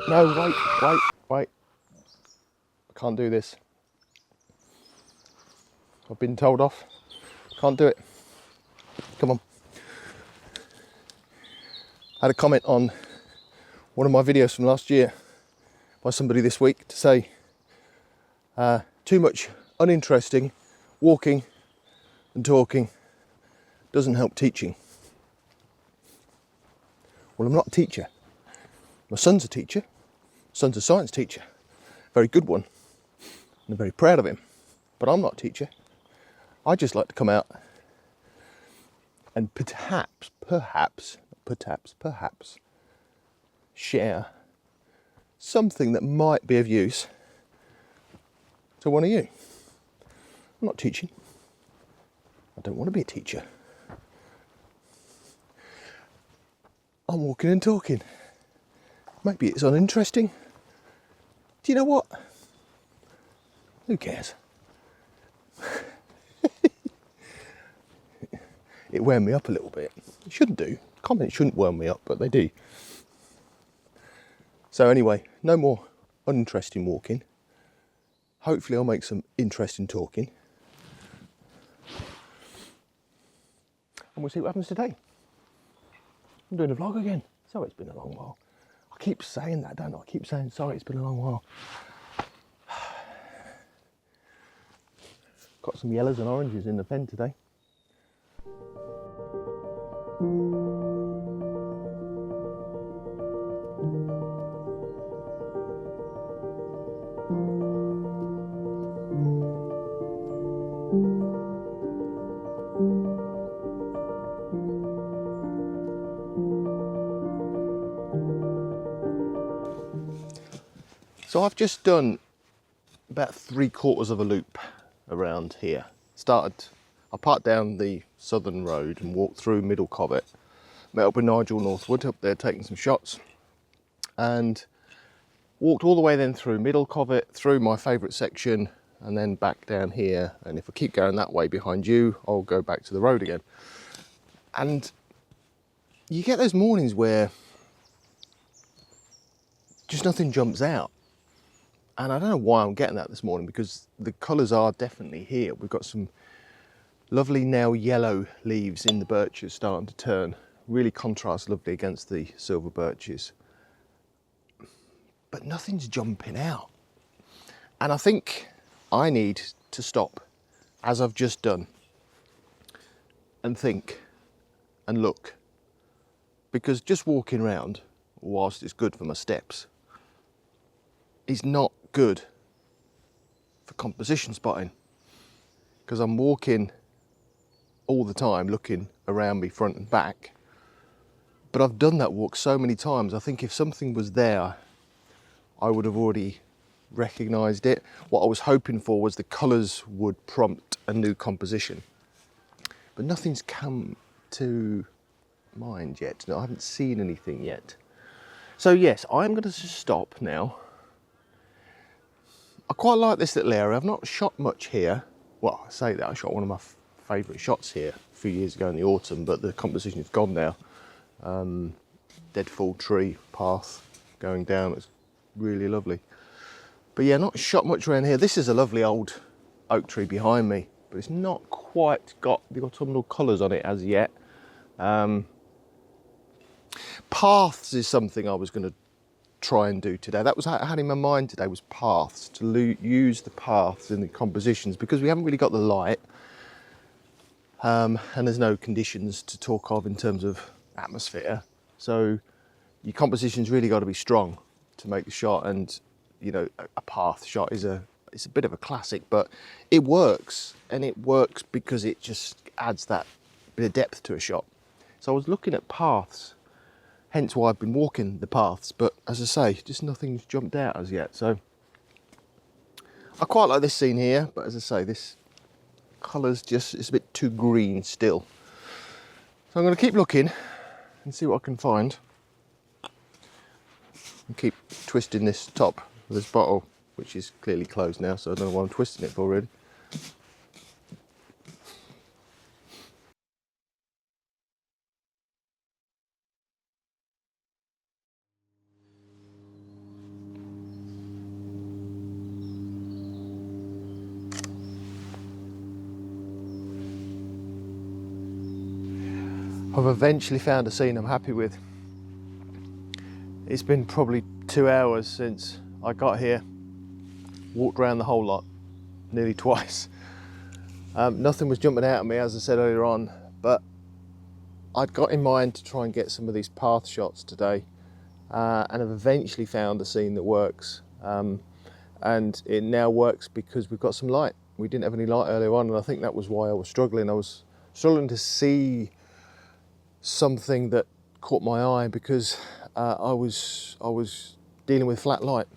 No, wait. I can't do this. I've been told off. Can't do it. Come on. I had a comment on one of my videos from last year by somebody this week to say too much uninteresting walking and talking doesn't help teaching. Well, I'm not a teacher. My son's a teacher. My son's a science teacher. Very good one. And I'm very proud of him. But I'm not a teacher. I just like to come out and perhaps share something that might be of use to one of you. I'm not teaching. I don't want to be a teacher. I'm walking and talking. Maybe it's uninteresting. Do you know what? Who cares? It wound me up a little bit. It shouldn't do. Comments shouldn't wound me up, but they do. So anyway, no more uninteresting walking. Hopefully I'll make some interesting talking. And we'll see what happens today. I'm doing a vlog again. So it's been a long while. I keep saying that, don't I? I keep saying, sorry, it's been a long while. Got some yellows and oranges in the pen today. So I've just done about 3/4 of a loop around here. I parked down the southern road and walked through Middle Covett, met up with Nigel Northwood up there taking some shots, and walked all the way then through Middle Covett, through my favourite section, and then back down here. And if I keep going that way behind you, I'll go back to the road again. And you get those mornings where just nothing jumps out. And I don't know why I'm getting that this morning, because the colours are definitely here. We've got some lovely now yellow leaves in the birches starting to turn. Really contrast lovely against the silver birches. But nothing's jumping out. And I think I need to stop, as I've just done, and think and look. Because just walking around, whilst it's good for my steps, is not good for composition spotting, because I'm walking all the time looking around me front and back. But I've done that walk so many times, I think if something was there I would have already recognised it. What I was hoping for was the colours would prompt a new composition, but nothing's come to mind yet. No, I haven't seen anything yet. So yes, I'm going to just stop now. I quite like this little area. I've not shot much here. Well, I say that, I shot one of my favourite shots here a few years ago in the autumn, but the composition is gone now. Dead fall tree path going down, it's really lovely. But yeah, not shot much around here. This is a lovely old oak tree behind me, but it's not quite got the autumnal colours on it as yet. Paths is something I was going to try and do today. That was what I had in my mind today, was paths, to use the paths in the compositions, because we haven't really got the light, and there's no conditions to talk of in terms of atmosphere. So your composition's really got to be strong to make the shot. And you know, a path shot is it's a bit of a classic, but it works, and it works because it just adds that bit of depth to a shot. So I was looking at paths, hence why I've been walking the paths, but as I say, just nothing's jumped out as yet. So I quite like this scene here, but as I say, this colour's just, it's a bit too green still. So I'm going to keep looking and see what I can find. And keep twisting this top of this bottle, which is clearly closed now, so I don't know why I'm twisting it for really. I've eventually found a scene I'm happy with. It's been probably 2 hours since I got here, walked around the whole lot nearly twice. Nothing was jumping out at me, as I said earlier on, but I'd got in mind to try and get some of these path shots today, and I've eventually found a scene that works. And it now works because we've got some light. We didn't have any light earlier on, and I think that was why I was struggling. I was struggling to see something that caught my eye because I was dealing with flat light.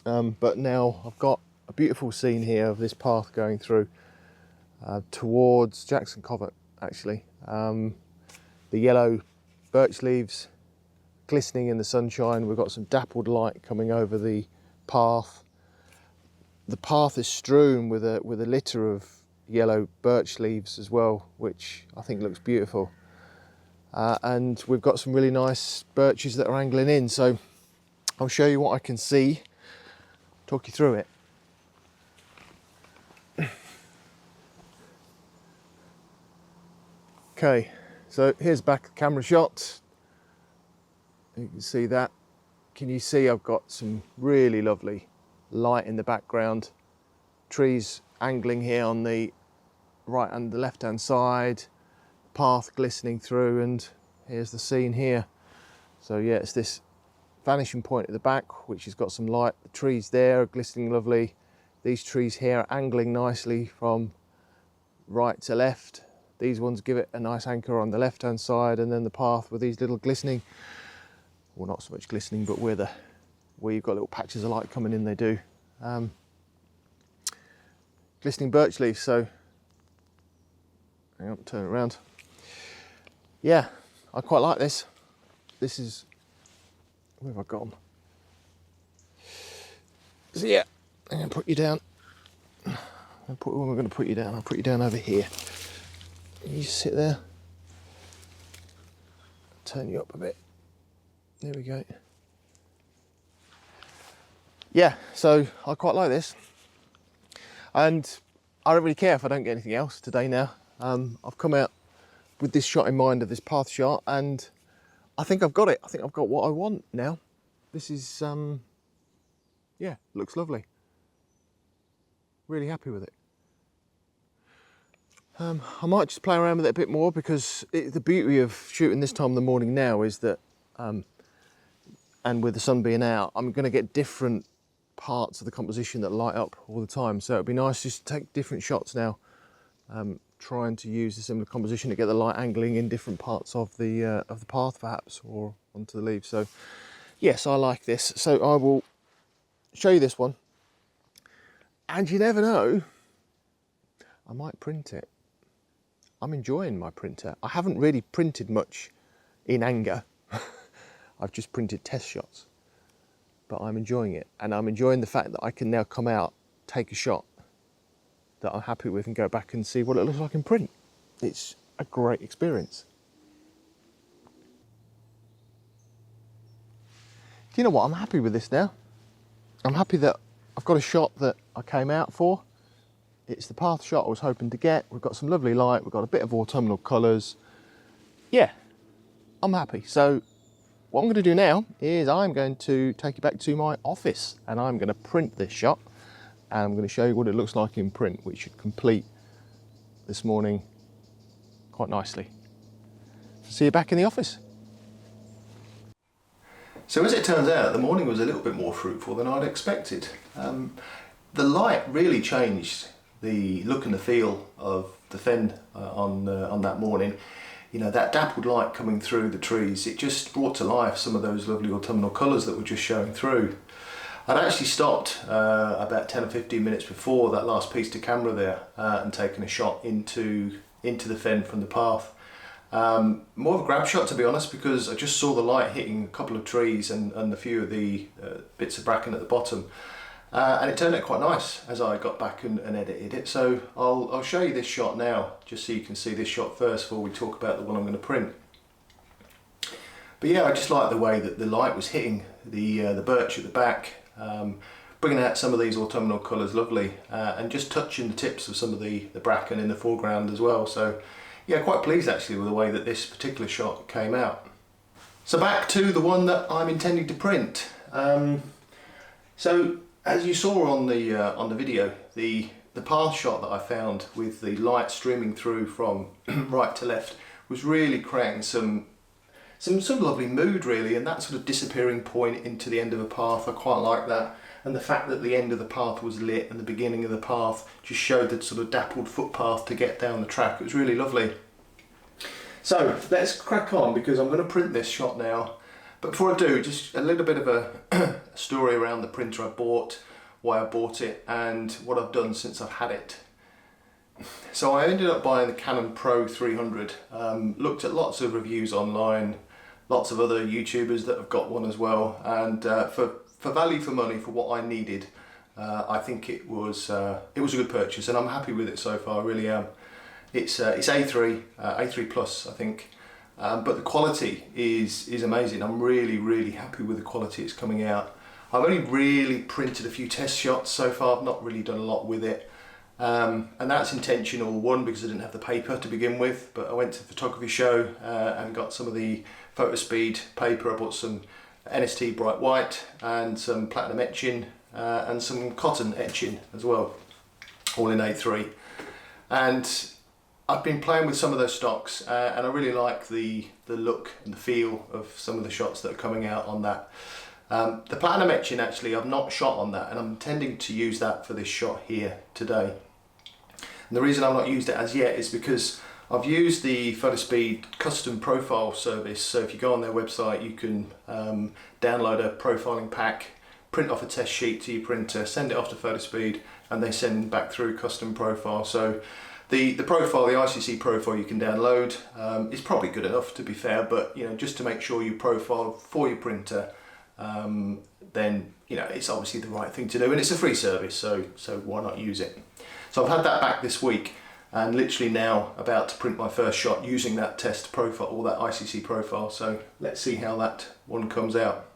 But now I've got a beautiful scene here of this path going through towards Jackson Covert, actually. The yellow birch leaves glistening in the sunshine. We've got some dappled light coming over the path. The path is strewn with a litter of yellow birch leaves as well, which I think looks beautiful. And we've got some really nice birches that are angling in. So I'll show you what I can see, talk you through it. Okay, so here's back camera shot. You can see that. Can you see I've got some really lovely light in the background, trees angling here on the right and the left hand side, path glistening through, and here's the scene here. So yeah, it's this vanishing point at the back which has got some light. The trees there are glistening lovely. These trees here are angling nicely from right to left. These ones give it a nice anchor on the left hand side, and then the path with these little glistening, well, not so much glistening, but where you've got little patches of light coming in, they do. Glistening birch leaves, so hang on, turn it around. Yeah, I quite like this. This is, where have I got them? So yeah, I'm going to put you down. When am I going to put you down? I'll put you down over here. You sit there. Turn you up a bit. There we go. Yeah, so I quite like this, and I don't really care if I don't get anything else today now. I've come out with this shot in mind, of this path shot, and I think I've got it. I think I've got what I want now. This is, yeah, looks lovely. Really happy with it. I might just play around with it a bit more, because the beauty of shooting this time of the morning now is that, and with the sun being out, I'm going to get different parts of the composition that light up all the time. So it'd be nice just to take different shots now, trying to use a similar composition to get the light angling in different parts of the path, perhaps, or onto the leaves. So yes, I like this. So I will show you this one, and you never know, I might print it. I'm enjoying my printer. I haven't really printed much in anger. I've just printed test shots, but I'm enjoying it, and I'm enjoying the fact that I can now come out, take a shot that I'm happy with, and go back and see what it looks like in print. It's a great experience. Do you know what? I'm happy with this now. I'm happy that I've got a shot that I came out for. It's the path shot I was hoping to get. We've got some lovely light. We've got a bit of autumnal colours. Yeah, I'm happy. So what I'm going to do now is I'm going to take you back to my office, and I'm going to print this shot, and I'm going to show you what it looks like in print, which should complete this morning quite nicely. See you back in the office. So as it turns out, the morning was a little bit more fruitful than I'd expected. The light really changed the look and the feel of the fen on that morning. You know, that dappled light coming through the trees, it just brought to life some of those lovely autumnal colours that were just showing through. I'd actually stopped about 10 or 15 minutes before that last piece to camera there and taken a shot into the fen from the path. More of a grab shot, to be honest, because I just saw the light hitting a couple of trees and a few of the bits of bracken at the bottom. And it turned out quite nice as I got back and edited it. So I'll show you this shot now, just so you can see this shot first before we talk about the one I'm going to print. But yeah, I just like the way that the light was hitting the birch at the back, bringing out some of these autumnal colours lovely, and just touching the tips of some of the bracken in the foreground as well. So yeah, quite pleased actually with the way that this particular shot came out. So back to the one that I'm intending to print. So as you saw on the video, the path shot that I found with the light streaming through from right to left was really creating some lovely mood really, and that sort of disappearing point into the end of a path, I quite like that. And the fact that the end of the path was lit and the beginning of the path just showed the sort of dappled footpath to get down the track. It was really lovely. So let's crack on, because I'm going to print this shot now. But before I do, just a little bit of a story around the printer I bought, why I bought it, and what I've done since I've had it. So I ended up buying the Canon Pro 300. Looked at lots of reviews online, lots of other YouTubers that have got one as well, and for value for money, for what I needed, I think it was a good purchase, and I'm happy with it so far. I really am. It's A3 Plus, I think, but the quality is amazing. I'm really happy with the quality it's coming out. I've only really printed a few test shots so far. I've not really done a lot with it, and that's intentional. One, because I didn't have the paper to begin with, but I went to the photography show and got some of the Fotospeed paper. I bought some NST bright white and some platinum etching and some cotton etching as well, all in A3. And I've been playing with some of those stocks, and I really like the look and the feel of some of the shots that are coming out on that. The platinum etching, actually, I've not shot on that, and I'm intending to use that for this shot here today. And the reason I've not used it as yet is because I've used the Fotospeed custom profile service. So if you go on their website, you can download a profiling pack, print off a test sheet to your printer, send it off to Fotospeed, and they send back through custom profile. So the profile, the ICC profile you can download, is probably good enough, to be fair, but you know, just to make sure you profile for your printer, then you know, it's obviously the right thing to do, and it's a free service, so why not use it? So I've had that back this week, and literally now about to print my first shot using that test profile, or that ICC profile. So let's see how that one comes out.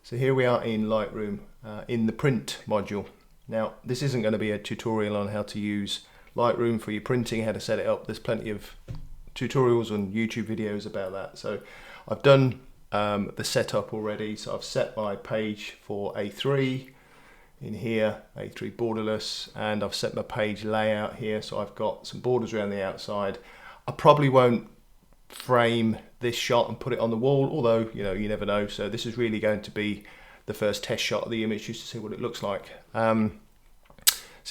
So here we are in Lightroom in the print module. Now this isn't going to be a tutorial on how to use Lightroom for your printing, how to set it up. There's plenty of tutorials on YouTube videos about that. So I've done the setup already. So I've set my page for A3 in here, A3 borderless, and I've set my page layout here, so I've got some borders around the outside. I probably won't frame this shot and put it on the wall, although you know, you never know. So this is really going to be the first test shot of the image, just to see what it looks like. So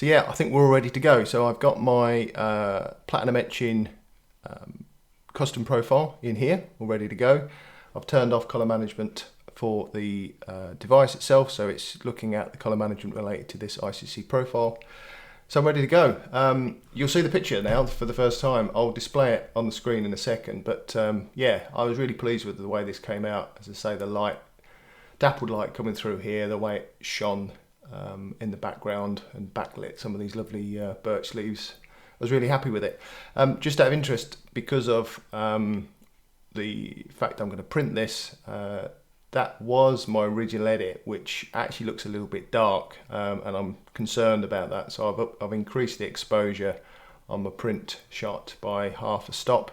yeah, I think we're all ready to go. So I've got my platinum etching custom profile in here, all ready to go. I've turned off color management for the device itself, so it's looking at the color management related to this ICC profile. So I'm ready to go. You'll see the picture now for the first time. I'll display it on the screen in a second, but yeah, I was really pleased with the way this came out. As I say, the light, dappled light coming through here, the way it shone in the background and backlit some of these lovely birch leaves. I was really happy with it. Just out of interest, because of the fact I'm going to print this, that was my original edit, which actually looks a little bit dark, and I'm concerned about that. So I've increased the exposure on my print shot by half a stop,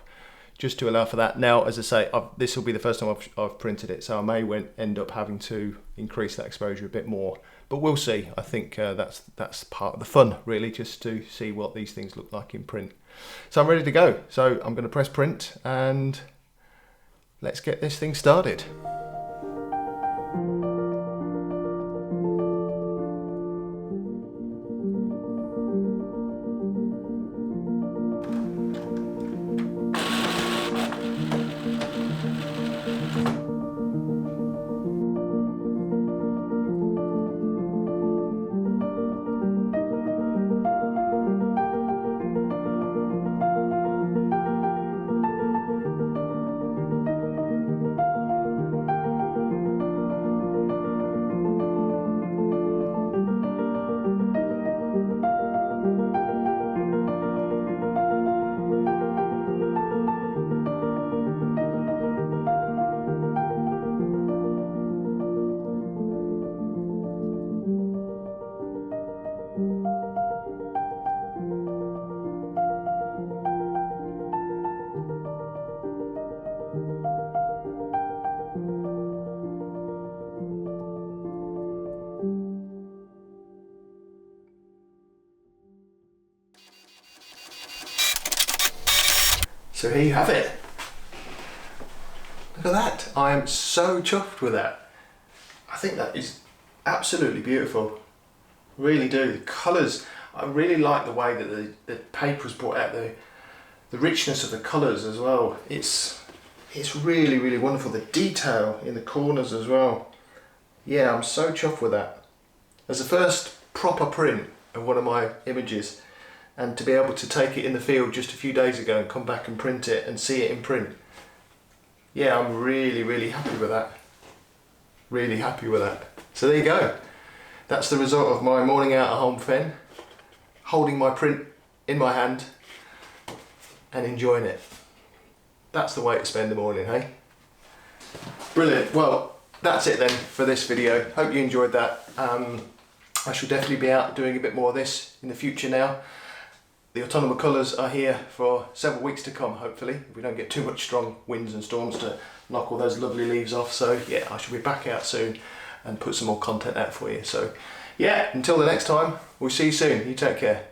just to allow for that. Now, as I say, this will be the first time I've printed it, so I may end up having to increase that exposure a bit more. But we'll see. I think that's part of the fun, really, just to see what these things look like in print. So I'm ready to go. So I'm going to press print, and let's get this thing started. So here you have it. Look at that. I am so chuffed with that. I think that is absolutely beautiful. Really do. The colours, I really like the way that the paper has brought out the richness of the colours as well. It's really, really wonderful. The detail in the corners as well. Yeah, I'm so chuffed with that. As the first proper print of one of my images, and to be able to take it in the field just a few days ago and come back and print it and see it in print. Yeah, I'm really, really happy with that. Really happy with that. So there you go. That's the result of my morning out at Holme Fen, holding my print in my hand and enjoying it. That's the way to spend the morning, hey? Brilliant. Well, that's it then for this video. Hope you enjoyed that. I shall definitely be out doing a bit more of this in the future now. The autumnal colours are here for several weeks to come, hopefully, if we don't get too much strong winds and storms to knock all those lovely leaves off. So yeah, I shall be back out soon and put some more content out for you. So yeah, until the next time, we'll see you soon. You take care.